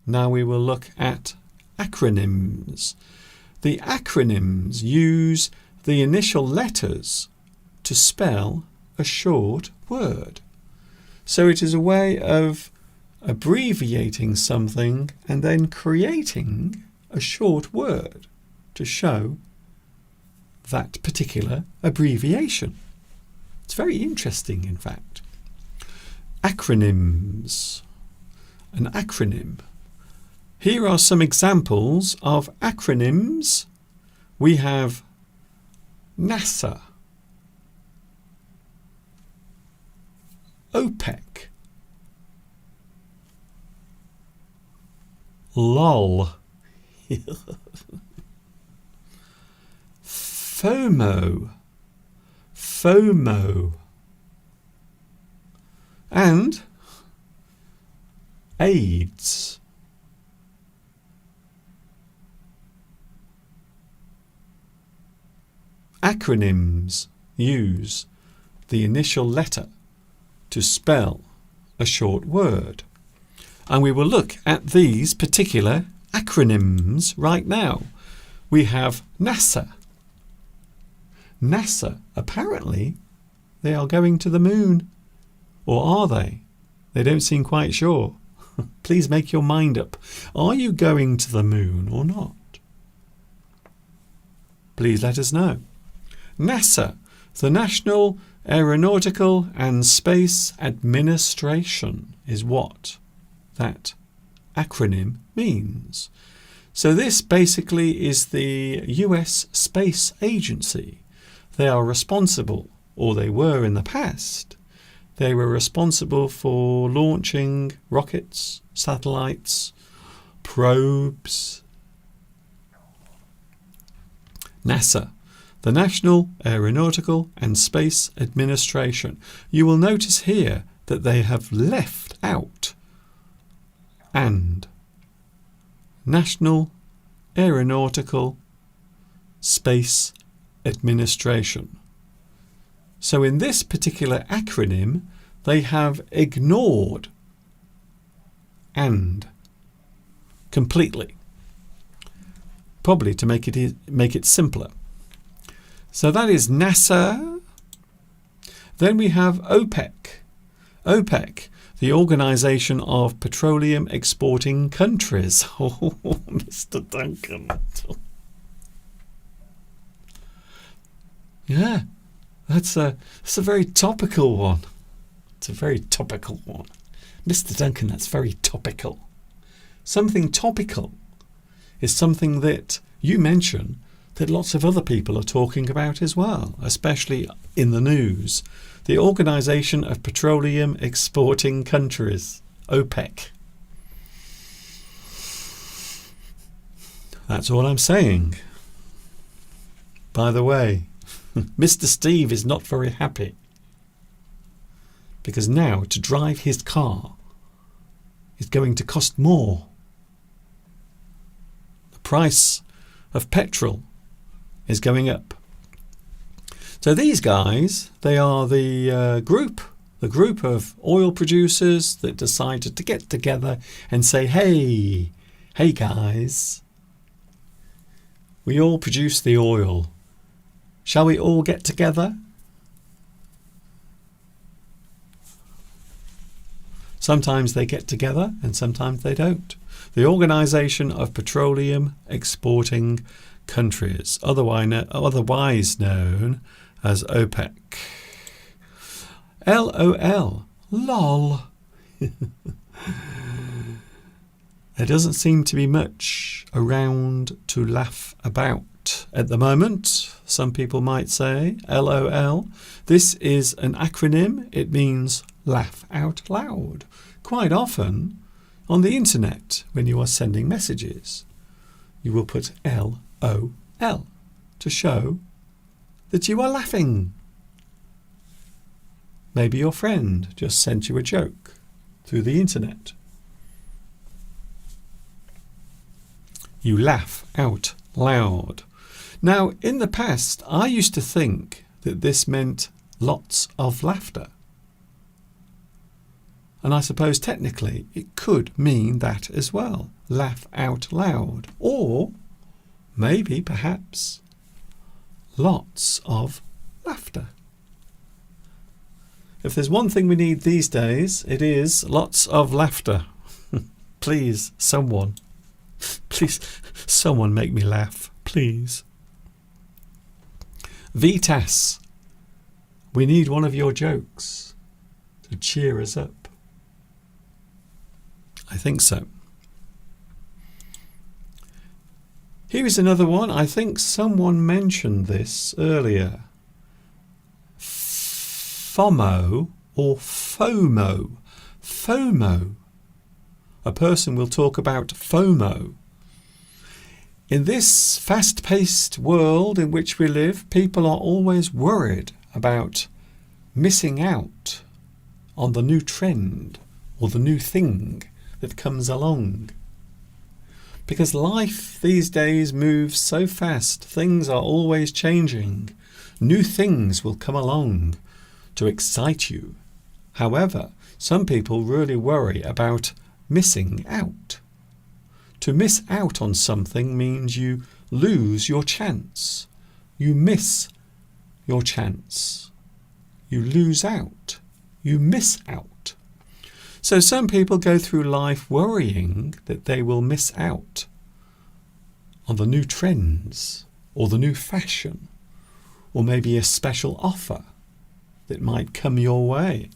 Now we will look at acronyms. The acronyms use the initial letters to spell a short word. So it is a way of abbreviating something and then creating a short word to show that particular abbreviation. It's very interesting, in fact. Acronyms. An acronym. Here are some examples of acronyms. We have NASA, OPEC, LOL, FOMO, and AIDS. Acronyms use the initial letter to spell a short word. And we will look at these particular acronyms right now. We have NASA. NASA, apparently, they are going to the moon. Or are they? They don't seem quite sure. Please make your mind up. Are you going to the moon or not? Please let us know. NASA, the National Aeronautical and Space Administration, is what that acronym means. So this basically is the US Space Agency. They are responsible, or they were in the past, they were responsible for launching rockets, satellites, probes. NASA, the National Aeronautical and Space Administration. You will notice here that they have left out and National Aeronautical Space Administration. So in this particular acronym, they have ignored and completely, probably to make it simpler. So that is NASA. Then we have OPEC. OPEC, the Organisation of Petroleum Exporting Countries. Oh, Mr. Duncan. Yeah, that's a very topical one. It's a very topical one. Mr. Duncan, that's very topical. Something topical is something that you mention that lots of other people are talking about as well, especially in the news. The Organisation of Petroleum Exporting Countries, OPEC. That's all I'm saying. By the way, Mr. Steve is not very happy because now to drive his car is going to cost more. The price of petrol is going up. So these guys, they are the group of oil producers that decided to get together and say, hey guys, we all produce the oil. Shall we all get together? Sometimes they get together and sometimes they don't. The Organisation of Petroleum Exporting Countries, otherwise known as OPEC. LOL. LOL. There doesn't seem to be much around to laugh about at the moment. Some people might say LOL. This is an acronym. It means laugh out loud. Quite often on the internet, when you are sending messages, you will put LOL to show that you are laughing. Maybe your friend just sent you a joke through the internet. You laugh out loud. Now, in the past, I used to think that this meant lots of laughter. And I suppose technically it could mean that as well. Laugh out loud. Or maybe, perhaps, lots of laughter. If there's one thing we need these days, it is lots of laughter. Please, someone. Please, someone make me laugh. Please. Vitas. We need one of your jokes to cheer us up. I think so. Here is another one. I think someone mentioned this earlier. FOMO or FOMO. FOMO. A person will talk about FOMO. In this fast-paced world in which we live, people are always worried about missing out on the new trend or the new thing that comes along. Because life these days moves so fast, things are always changing. New things will come along to excite you. However, some people really worry about missing out. To miss out on something means you lose your chance. You miss your chance. You lose out. You miss out. So some people go through life worrying that they will miss out on the new trends or the new fashion or maybe a special offer that might come your way.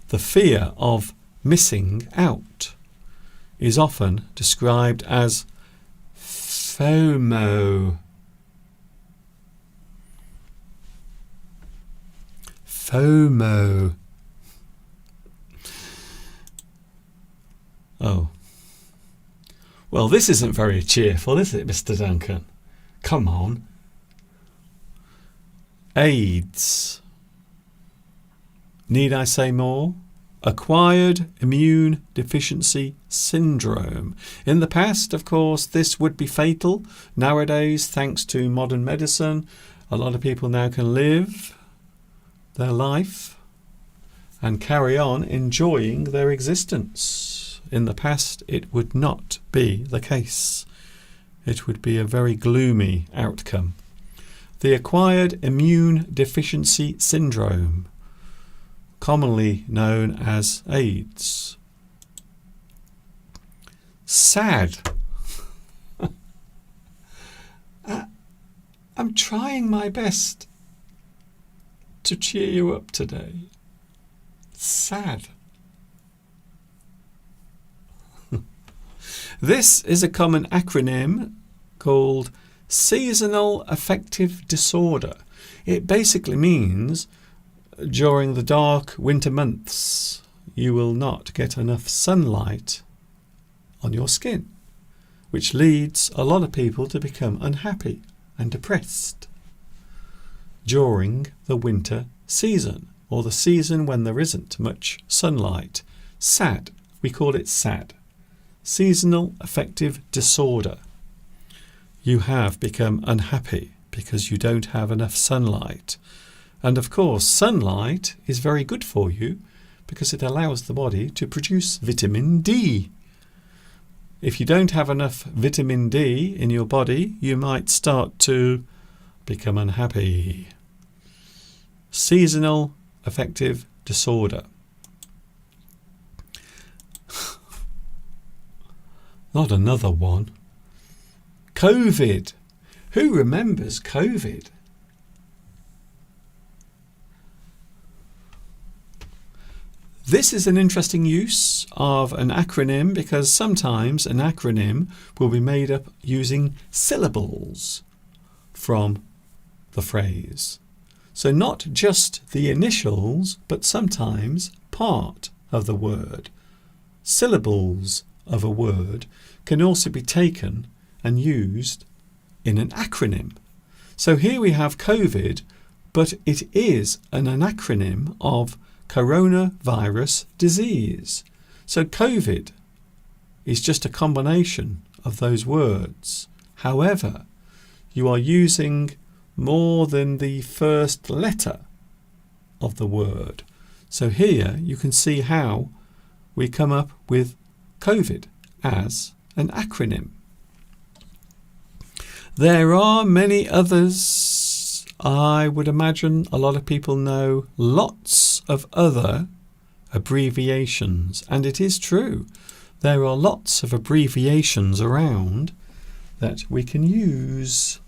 The fear of missing out is often described as FOMO. FOMO. Oh. Well, this isn't very cheerful, is it, Mr. Duncan? Come on. AIDS. Need I say more? Acquired immune deficiency syndrome. In the past, of course, this would be fatal. Nowadays, thanks to modern medicine, a lot of people now can live their life and carry on enjoying their existence. In the past, it would not be the case. It would be a very gloomy outcome. The acquired immune deficiency syndrome, commonly known as AIDS. Sad. I'm trying my best to cheer you up today. Sad. This is a common acronym called Seasonal Affective Disorder. It basically means during the dark winter months you will not get enough sunlight on your skin, which leads a lot of people to become unhappy and depressed during the winter season, or the season when there isn't much sunlight. SAD, we call it SAD. Seasonal Affective Disorder. You have become unhappy because you don't have enough sunlight. And of course, sunlight is very good for you because it allows the body to produce vitamin D. If you don't have enough vitamin D in your body, you might start to become unhappy. Seasonal Affective Disorder. Not another one. COVID. Who remembers COVID? This is an interesting use of an acronym because sometimes an acronym will be made up using syllables from the phrase. So not just the initials, but sometimes part of the word. Syllables of a word can also be taken and used in an acronym. So here we have COVID, but it is an acronym of coronavirus disease. So COVID is just a combination of those words. However, you are using more than the first letter of the word. So here you can see how we come up with COVID as an acronym. There are many others. I would imagine a lot of people know lots of other abbreviations, and it is true. There are lots of abbreviations around that we can use.